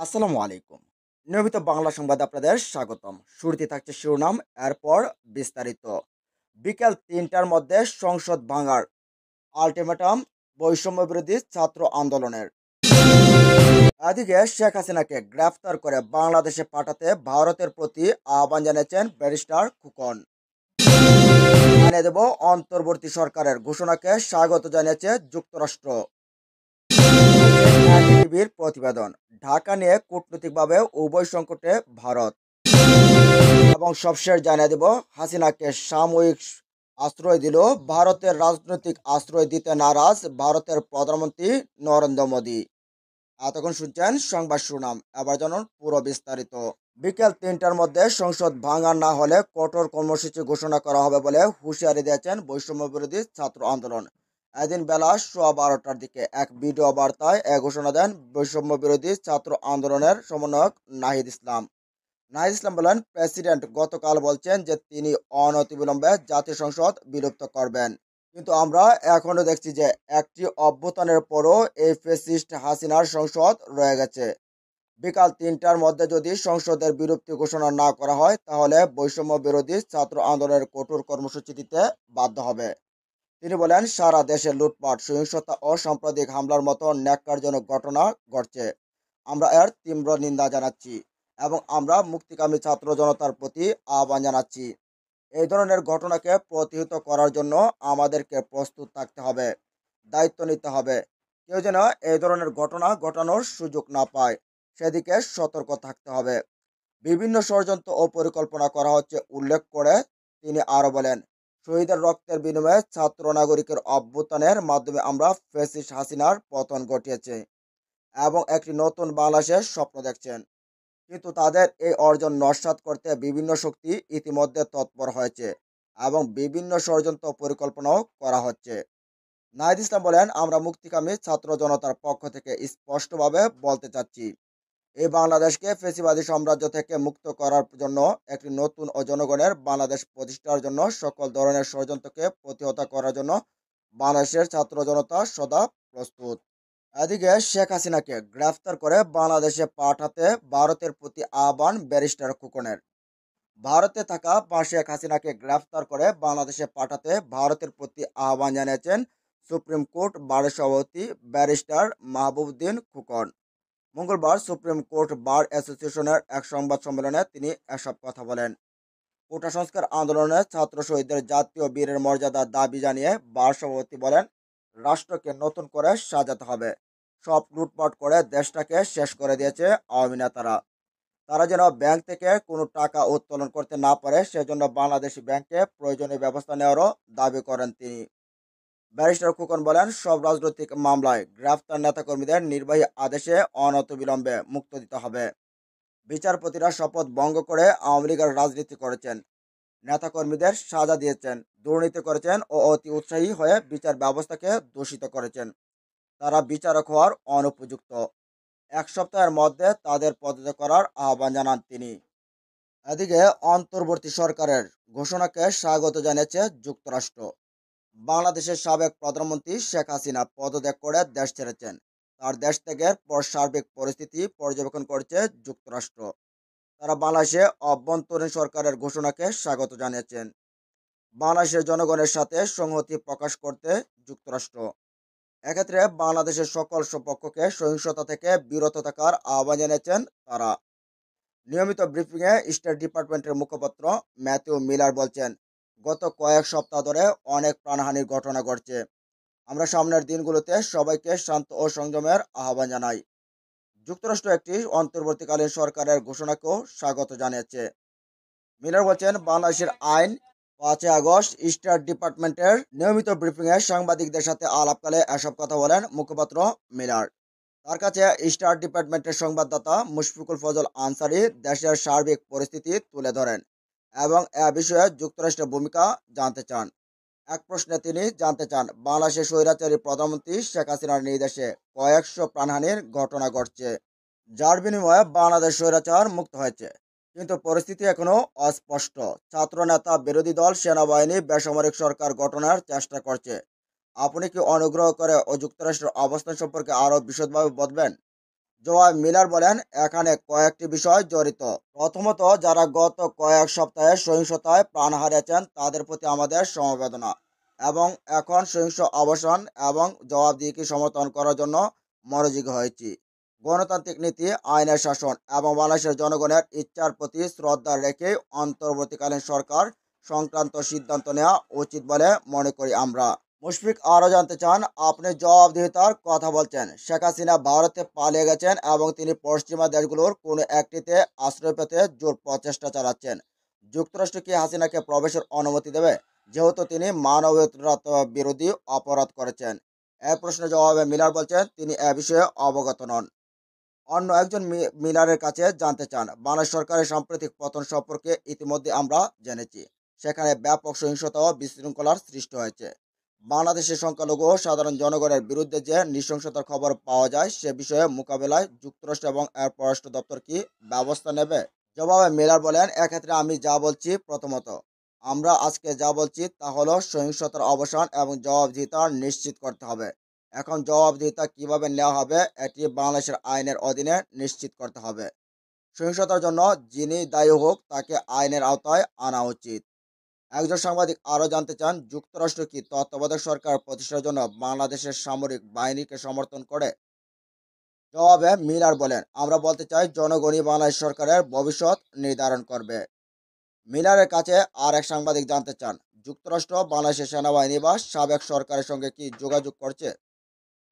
আসসালামু আলাইকুম। নিয়মিত বাংলা সংবাদে আপনাদের স্বাগতম। শুরুতে থাকছে শিরোনাম, এরপর বিস্তারিত। বিকেল ৩টার মধ্যে সংসদ ভাঙার আল্টিমেটাম বৈষম্য বিরোধী ছাত্র আন্দোলনের। এদিকে শেখ হাসিনাকে গ্রেফতার করে বাংলাদেশে পাঠাতে ভারতের প্রতি আহ্বান জানিয়েছেন ব্যারিস্টার খোকন। জানিয়ে দেব, অন্তর্বর্তী সরকারের ঘোষণাকে স্বাগত জানিয়েছে যুক্তরাষ্ট্র। এনডিটিভির প্রতিবেদন, ঢাকা নিয়ে কূটনৈতিকভাবে উভয় সংকটে ভারত। এবং সবশেষ জানিয়ে দেব, হাসিনাকে সাময়িক আশ্রয় দিল ভারতের রাজনৈতিক আশ্রয় দিতে নারাজ ভারতের প্রধানমন্ত্রী নরেন্দ্র মোদী। এতক্ষণ শুনছেন সংবাদ শিরোনাম, এবার জানুন পুরো বিস্তারিত। বিকেল ৩টার মধ্যে সংসদ ভাঙা না হলে কঠোর কর্মসূচি ঘোষণা করা হবে বলে হুঁশিয়ারি দিয়েছেন বৈষম্য বিরোধী ছাত্র আন্দোলন। এদিন বেলা 12:15টার দিকে এক ভিডিও বার্তায় এ ঘোষণা দেন বৈষম্য বিরোধী ছাত্র আন্দোলনের সমন্বয়ক নাহিদ ইসলাম। নাহিদ ইসলাম বলেন, প্রেসিডেন্ট গতকাল বলছেন যে তিনি অনতিবিলম্বে জাতীয় সংসদ বিলুপ্ত করবেন, কিন্তু আমরা এখনো দেখছি যে একটি অভ্যুত্থানের পরও এই ফ্যাসিস্ট হাসিনার সংসদ রয়ে গেছে। বিকাল ৩টার মধ্যে যদি সংসদের বিলুপ্তি ঘোষণা না করা হয় তাহলে বৈষম্য বিরোধী ছাত্র আন্দোলনের কঠোর কর্মসূচি দিতে বাধ্য হবে। তিনি বলেন, সারা দেশে লুটপাট, সহিংসতা ও সাম্প্রদায়িক হামলার মতো ন্যাক্কারজনক ঘটনা ঘটছে। আমরা এর তীব্র নিন্দা জানাচ্ছি এবং আমরা মুক্তিকামী ছাত্র জনতার প্রতি আহ্বান জানাচ্ছি। এই ধরনের ঘটনাকে প্রতিহত করার জন্য আমাদেরকে প্রস্তুত থাকতে হবে, দায়িত্ব নিতে হবে। কেউ যেন এই ধরনের ঘটনা ঘটানোর সুযোগ না পায় সেদিকে সতর্ক থাকতে হবে। বিভিন্ন ষড়যন্ত্র ও পরিকল্পনা করা হচ্ছে উল্লেখ করে তিনি আরো বলেন, শহীদের রক্তের বিনিময়ে ছাত্র নাগরিকের অভ্যুত্থানের মাধ্যমে আমরা ফ্যাসিস্ট হাসিনার পতন ঘটিয়েছি এবং একটি নতুন বাংলাদেশের স্বপ্ন দেখছেন, কিন্তু তাদের এই অর্জন নস্যাৎ করতে বিভিন্ন শক্তি ইতিমধ্যে তৎপর হয়েছে এবং বিভিন্ন ষড়যন্ত্র পরিকল্পনাও করা হচ্ছে। নাহিদ ইসলাম বলেন, আমরা মুক্তিকামী ছাত্র জনতার পক্ষ থেকে স্পষ্টভাবে বলতে চাচ্ছি, এই বাংলাদেশকে ফ্যাসিবাদী সাম্রাজ্য থেকে মুক্ত করার জন্য একটি নতুন ও জনগণের বাংলাদেশ প্রতিষ্ঠার জন্য সকল ধরনের ষড়যন্ত্রকে প্রতিহত করার জন্য বাংলাদেশের ছাত্র জনতা সদা প্রস্তুত। এদিকে শেখ হাসিনাকে গ্রেফতার করে বাংলাদেশে পাঠাতে ভারতের প্রতি আহ্বান ব্যারিস্টার খোকনের। ভারতে থাকা শেখ হাসিনাকে গ্রেফতার করে বাংলাদেশে পাঠাতে ভারতের প্রতি আহ্বান জানিয়েছেন সুপ্রিম কোর্ট বারের সভাপতি ব্যারিস্টার মাহবুবউদ্দিন খোকন। মঙ্গলবার সুপ্রিম কোর্ট বার অ্যাসোসিয়েশনের এক সংবাদ সম্মেলনে তিনি এসব কথা বলেন। কোটা সংস্কার আন্দোলনে ছাত্র শহীদদের জাতীয় বীরের মর্যাদার দাবি জানিয়ে বার সভাপতি বলেন, রাষ্ট্রকে নতুন করে সাজাতে হবে। সব লুটপাট করে দেশটাকে শেষ করে দিয়েছে আওয়ামী নেতারা। তারা যেন ব্যাংক থেকে কোনো টাকা উত্তোলন করতে না পারে সেজন্য বাংলাদেশি ব্যাংকে প্রয়োজনীয় ব্যবস্থা নেওয়ারও দাবি করেন তিনি। ব্যারিস্টার খোকন বলেন, সব রাজনৈতিক মামলায় গ্রেফতার নেতাকর্মীদের নির্বাহী আদেশে অনতিবিলম্বে মুক্ত দিতে হবে। বিচারপতিরা শপথ ভঙ্গ করে আওয়ামী লীগের রাজনীতি করেছেন, নেতাকর্মীদের সাজা দিয়েছেন, দুর্নীতি করেছেন ও অতি উৎসাহী হয়ে বিচার ব্যবস্থাকে দূষিত করেছেন। তারা বিচারক হওয়ার অনুপযুক্ত। 1 সপ্তাহের মধ্যে তাদের পদত্যাগ করার আহ্বান জানান তিনি। এদিকে অন্তর্বর্তী সরকারের ঘোষণাকে স্বাগত জানিয়েছে যুক্তরাষ্ট্র। বাংলাদেশের সাবেক প্রধানমন্ত্রী শেখ হাসিনা পদত্যাগ করে দেশ ছেড়েছেন। তার দেশ ত্যাগের পর সার্বিক পরিস্থিতি পর্যবেক্ষণ করছে যুক্তরাষ্ট্র। তারা বাংলাদেশে অভ্যন্তরীণ সরকারের ঘোষণাকে স্বাগত জানিয়েছেন। বাংলাদেশের জনগণের সাথে সংহতি প্রকাশ করতে যুক্তরাষ্ট্র এক্ষেত্রে বাংলাদেশের সকল পক্ষকে সহিংসতা থেকে বিরত থাকার আহ্বান জানিয়েছেন তারা। নিয়মিত ব্রিফিংয়ে স্টেট ডিপার্টমেন্টের মুখপাত্র ম্যাথিউ মিলার বলছেন, গত কয়েক সপ্তাহ ধরে অনেক প্রাণহানির ঘটনা ঘটছে। আমরা সামনের দিনগুলোতে সবাইকে শান্ত ও সংযমের আহ্বান জানাই। যুক্তরাষ্ট্র একটি অন্তর্বর্তীকালীন সরকারের ঘোষণাকেও স্বাগত জানিয়েছে। মিলার বলছেন, বাংলাদেশের আইন 5 আগস্ট স্টেট ডিপার্টমেন্টের নিয়মিত ব্রিফিংয়ে সাংবাদিকদের সাথে আলাপকালে এসব কথা বলেন মুখপাত্র মিলার। তার কাছে স্টেট ডিপার্টমেন্টের সংবাদদাতা মুশফিকুল ফজল আনসারি দেশের সার্বিক পরিস্থিতি তুলে ধরেন এবং এ বিষয়ে যুক্তরাষ্ট্রের ভূমিকা জানতে চান। এক প্রশ্নে তিনি জানতে চান, বাংলাদেশের স্বৈরাচারী প্রধানমন্ত্রী শেখ হাসিনার নির্দেশে কয়েকশো প্রাণহানির ঘটনা ঘটছে, যার বিনিময়ে বাংলাদেশ স্বৈরাচার মুক্ত হয়েছে, কিন্তু পরিস্থিতি এখনো অস্পষ্ট। ছাত্রনেতা, বিরোধী দল, সেনাবাহিনী, বেসামরিক সরকার গঠনের চেষ্টা করছে। আপনি কি অনুগ্রহ করে ও যুক্তরাষ্ট্রের অবস্থান সম্পর্কে আরও বিশদভাবে বলবেন? জবাবে মিলার বলেন, এখানে কয়েকটি বিষয় জড়িত। প্রথমত, যারা গত কয়েক সপ্তাহে সহিংসতায় প্রাণ হারিয়েছেন তাদের প্রতি আমাদের সমবেদনা এবং এখন সহিংস অবসান এবং জবাবদিহিকে সমর্থন করার জন্য মনোযোগী হয়েছি। গণতান্ত্রিক নীতি, আইনের শাসন এবং বাংলাদেশের জনগণের ইচ্ছার প্রতি শ্রদ্ধা রেখে অন্তর্বর্তীকালীন সরকার সংক্রান্ত সিদ্ধান্ত নেওয়া উচিত বলে মনে করি আমরা। মুশফিক আরও জানতে চান, আপনি জবাবদিহিতার কথা বলছেন। শেখ হাসিনা ভারতে পালিয়ে গেছেন এবং তিনি পশ্চিমা দেশগুলোর কোনো একটিতে আশ্রয় পেতে জোর প্রচেষ্টা চালাচ্ছেন। যুক্তরাষ্ট্র কি হাসিনাকে প্রবেশের অনুমতি দেবে, যেহেতু তিনি মানবতা বিরোধী অপরাধ করেছেন? এই প্রশ্নের জবাবে মিলার বলছেন, তিনি এ বিষয়ে অবগত নন। অন্য একজন মিলারের কাছে জানতে চান, বাংলাদেশ সরকারের সাম্প্রতিক পতন সম্পর্কে ইতিমধ্যে আমরা জেনেছি। সেখানে ব্যাপক সহিংসতা ও বিশৃঙ্খলার সৃষ্টি হয়েছে। বাংলাদেশের সংখ্যালঘু ও সাধারণ জনগণের বিরুদ্ধে যে নৃশংসতার খবর পাওয়া যায় সে বিষয়ে মোকাবেলায় যুক্তরাষ্ট্র এবং এর পররাষ্ট্র দপ্তর কি ব্যবস্থা নেবে? জবাবে মিলার বলেন, এক্ষেত্রে আমি যা বলছি, প্রথমত, আমরা আজকে যা বলছি তা হলো সহিংসতার অবসান এবং জবাবদিহিতা নিশ্চিত করতে হবে। এখন জবাবদিহিতা কিভাবে নেওয়া হবে এটি বাংলাদেশের আইনের অধীনে নিশ্চিত করতে হবে। সহিংসতার জন্য যিনি দায়ী হোক তাকে আইনের আওতায় আনা উচিত। একজন সাংবাদিক আরও জানতে চান, যুক্তরাষ্ট্র কি তত্ত্বাবধায়ক সরকার প্রতিষ্ঠার জন্য বাংলাদেশের সামরিক বাহিনীকে সমর্থন করে? জবাবে মিলার বলেন, আমরা বলতে চাই জনগণই বাংলাদেশ সরকারের ভবিষ্যৎ নির্ধারণ করবে। মিলারের কাছে আর এক সাংবাদিক জানতে চান, যুক্তরাষ্ট্র বাংলাদেশের সেনাবাহিনী বা সাবেক সরকারের সঙ্গে কি যোগাযোগ করছে?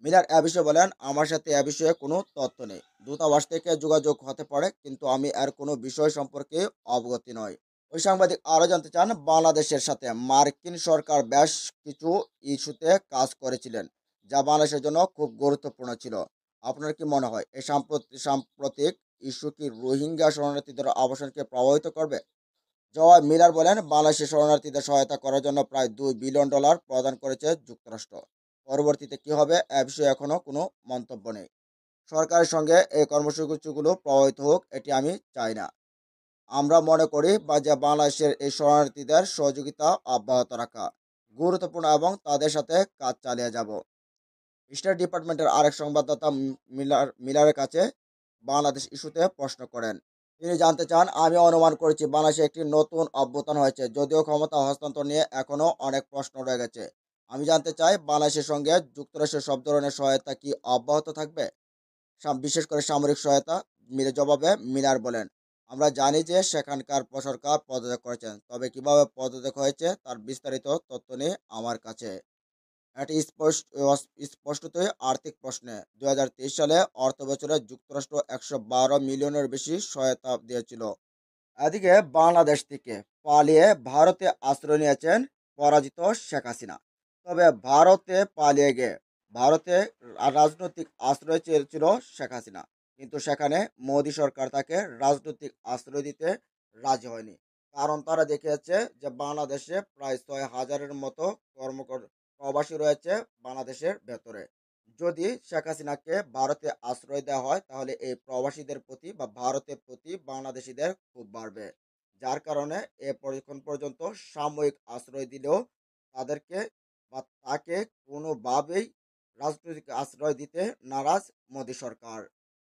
মিলার এ বিষয়ে বলেন, আমার সাথে এ বিষয়ে কোনো তথ্য নেই। দূতাবাস থেকে যোগাযোগ হতে পারে, কিন্তু আমি এর কোনো বিষয় সম্পর্কে অবগত নই। ওই সাংবাদিক আরও জানতে চান, বাংলাদেশের সাথে মার্কিন সরকার বেশ কিছু ইস্যুতে কাজ করেছিলেন যা বাংলাদেশের জন্য খুব গুরুত্বপূর্ণ ছিল। আপনার কি মনে হয় এই সাম্প্রতিক ইস্যু কি রোহিঙ্গা শরণার্থীদের অবসানকে প্রভাবিত করবে? জবাব মিলার বলেন, বাংলাদেশের শরণার্থীদের সহায়তা করার জন্য প্রায় $2 বিলিয়ন প্রদান করেছে যুক্তরাষ্ট্র। পরবর্তীতে কি হবে এ বিষয়ে এখনও কোনো মন্তব্য নেই। সরকারের সঙ্গে এই কর্মসূচিগুলো প্রভাবিত হোক এটি আমি চাই না। আমরা মনে করি যে বাংলাদেশের এই শরণার্থীদের সহযোগিতা অব্যাহত রাখা গুরুত্বপূর্ণ এবং তাদের সাথে কাজ চালিয়ে যাব। স্টেট ডিপার্টমেন্টের আরেক সংবাদদাতা মিলারের কাছে বাংলাদেশ ইস্যুতে প্রশ্ন করেন। তিনি জানতে চান, আমি অনুমান করেছি বাংলাদেশে একটি নতুন অভ্যুত্থান হয়েছে, যদিও ক্ষমতা হস্তান্তর নিয়ে এখনও অনেক প্রশ্ন রয়ে গেছে। আমি জানতে চাই বাংলাদেশের সঙ্গে যুক্তরাষ্ট্রের সব ধরনের সহায়তা কি অব্যাহত থাকবে, বিশেষ করে সামরিক সহায়তা? জবাবে মিলার বলেন, আমরা জানি যে সেখানকার সরকার পদত্যাগ করেছেন, তবে কিভাবে পদত্যাগ হয়েছে তার বিস্তারিত তথ্য নেই আমার কাছে। এটি স্পষ্টতই আর্থিক প্রশ্নে। 2023 সালে অর্থ বছরে যুক্তরাষ্ট্র 112 মিলিয়নের বেশি সহায়তা দিয়েছিল। এদিকে বাংলাদেশ থেকে পালিয়ে ভারতে আশ্রয় নিয়েছেন পরাজিত শেখ হাসিনা। তবে ভারতে পালিয়ে গিয়ে ভারতে রাজনৈতিক আশ্রয় চেয়েছিল শেখ হাসিনা, কিন্তু সেখানে মোদী সরকার তাকে রাজনৈতিক আশ্রয় দিতে রাজি হয়নি। কারণ তারা দেখিয়েছে যে বাংলাদেশে প্রায় 6,000-এর মতো প্রবাসী রয়েছে বাংলাদেশের ভেতরে। যদি শেখ হাসিনাকে ভারতে আশ্রয় দেওয়া হয় তাহলে এই প্রবাসীদের প্রতি বা ভারতের প্রতি বাংলাদেশিদের খুব বাড়বে, যার কারণে এখন পর্যন্ত সাময়িক আশ্রয় দিলেও তাদেরকে বা তাকে কোনোভাবেই রাজনৈতিক আশ্রয় দিতে নারাজ মোদী সরকার।